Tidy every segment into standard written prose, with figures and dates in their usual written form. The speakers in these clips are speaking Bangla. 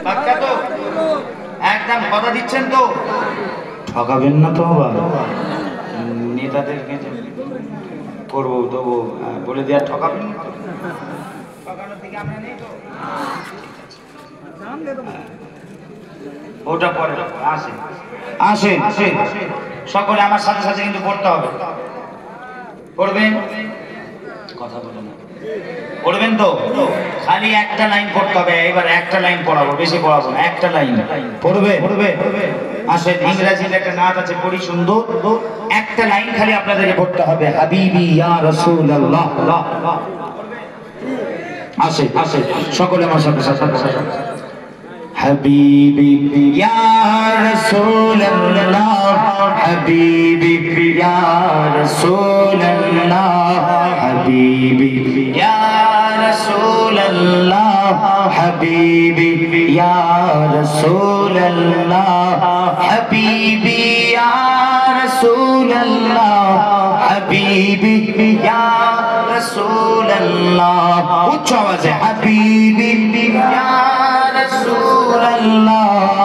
পাক্কা তো? একদম কথা দিচ্ছেন তো? ঠকাবেন না তো আবার নেতাদেরকে করবো তবু বলে দেওয়ার ঠকাবেন না তো? ঠকানোর দিকে আমরা নেই তো? ওটা পরে আসে আসে আসে সকলে আমার সাথে সাথে কিন্তু পড়তে হবে। পড়বেন? কথা বলে না, পড়বেন তো? খালি একটা লাইন পড়তে হবে। এবার একটা লাইন পড়াবো, বেশি পড়াবো না, একটা লাইন পড়বে। আসে ইংরেজিতে একটা নাচ আছে, পড়ি সুন্দর, একটা লাইন খালি আপনাদেরকে পড়তে হবে। হাবিবি ইয়া রাসূলুল্লাহ। আসে আসে সকলে আমার সাথে সাথে حبيبي يا رسول الله حبيبي يا رسول الله حبيبي يا رسول الله حبيبي يا رسول الله حبيبي يا رسول الله حبيبي يا رسول الله উচ্চ আওয়াজে حبيبي يا رسول الله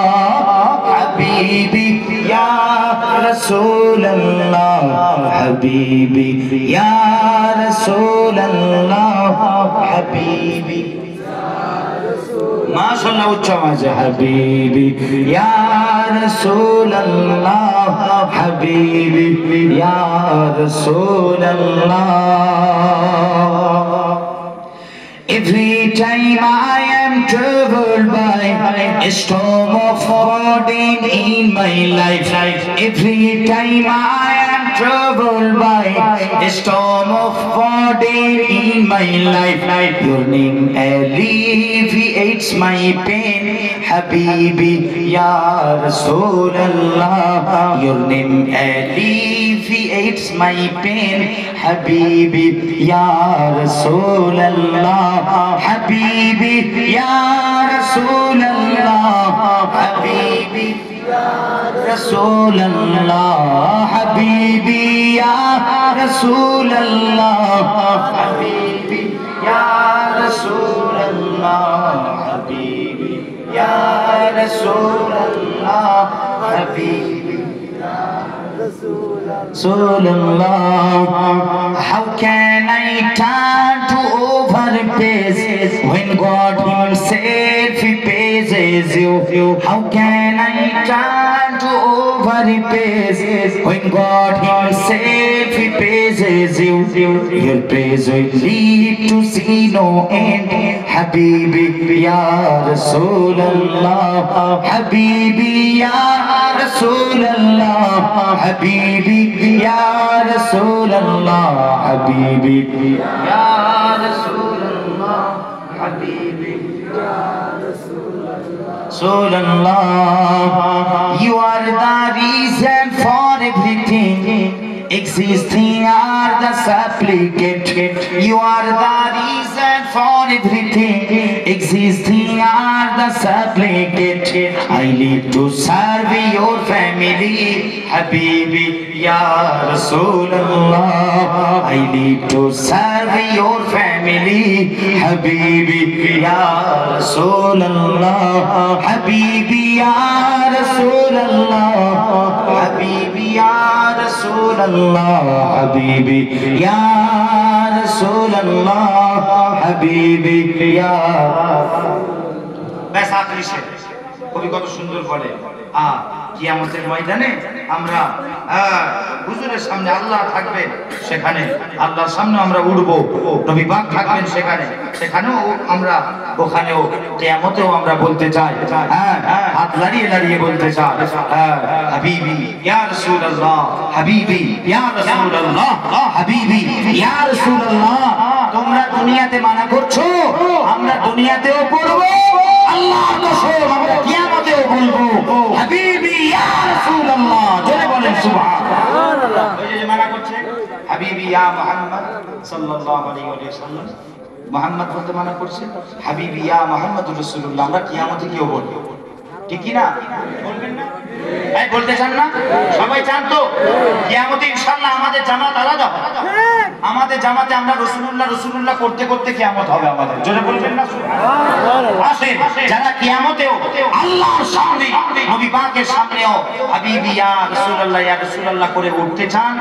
حبيبي يا رسول الله حبيبي يا رسول الله حبيبي ما شاء الله وجهه حبيبي يا رسول الله حبيبي يا رسول الله. Every time I am troubled by a storm of burden in my life, every time I am troubled by a storm of burden in my life, your name alleviates my pain, Habibi ya Rasulallah. Your name alleviates my pain, Habibi ya Rasulallah. حبيبي يا رسول الله حبيبي يا رسول الله حبيبي يا رسول الله حبيبي يا رسول الله حبيبي يا رسول الله حبيبي يا رسول الله. How can I turn to overpass when God Himself praises you? How can I turn to overpass when God Himself praises you? Your praise will lead to see no end, Habibi ya Rasulallah. Habibi ya Rasulallah. Habibi ya Rasulallah. Habibi ya Rasulallah. Habibi ya Rasulallah. You are the reason for everything existing, are the supplicant. You are the reason for everything existing, are the supplicant. I live to serve your family, Habibi ya Rasulallah. I live to serve your family, Habibi ya Rasulallah. Habibi ya Rasulallah. Habibi ya Rasulallah. Habibi ya Rasulallah. Habibi ya. ব্যাস আখরি শেষ। কবি কত সুন্দর বলে, কিয়ামতের ময়দানে আমরা হুজুরের সামনে আল্লাহ থাকবেন, সেখানে আল্লাহর সামনে আমরা উঠবো, নবী পাক থাকবেন সেখানে, সেখানেও আমরা, ওখানেও কিয়ামতেও আমরা বলতে চাই, হাত লাড়িয়ে লাড়িয়ে বলতে চাই, হাবিবি ইয়া রাসূলুল্লাহ, হাবিবি ইয়া রাসূলুল্লাহ, হাবিবি ইয়া রাসূলুল্লাহ। তোমরা দুনিয়াতে মানা করছো, আমরা দুনিয়াতেও পড়বো, আল্লাহর কসম আমরা কিয়ামতেও বলবো হাবিবি ইয়া রাসূলুল্লাহ। জোরে বলেন সুবহানাল্লাহ। ওই যে মানা করছে হাবিবি ইয়া মুহাম্মদ সাল্লাল্লাহু আলাইহি ওয়াসাল্লাম, মুহাম্মদ বলতে মানা করছে, হাবিবি ইয়া মুহাম্মদুর রাসূলুল্লাহ আমরা কিয়ামতে কিও বলবো। ঠিক কি না? বলবেন না? এই বলতে চান না? সবাই চান তো? কিয়ামতে ইনশাআল্লাহ আমাদের জামাত আলাদা হবে। আমাদের জামাতে আমরা রাসূলুল্লাহ করতে করতে কিয়ামত হবে আমাদের। জোরে বলবেন না? সুবহানাল্লাহ। আসেন যারা কিয়ামতেও আল্লাহর সামনে নবী পাকের সামনেও হাবিবি ইয়া রাসূলুল্লাহ করে উঠতে চান,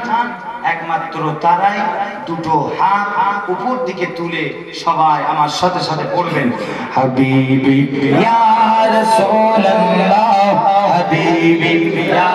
একমাত্র তারাই দুটো হাত উপর দিকে তুলে সবাই আমার সাথে সাথে পড়বেন, হাবিবি ইয়া রাসূলুল্লাহ, হাবিবি ইয়া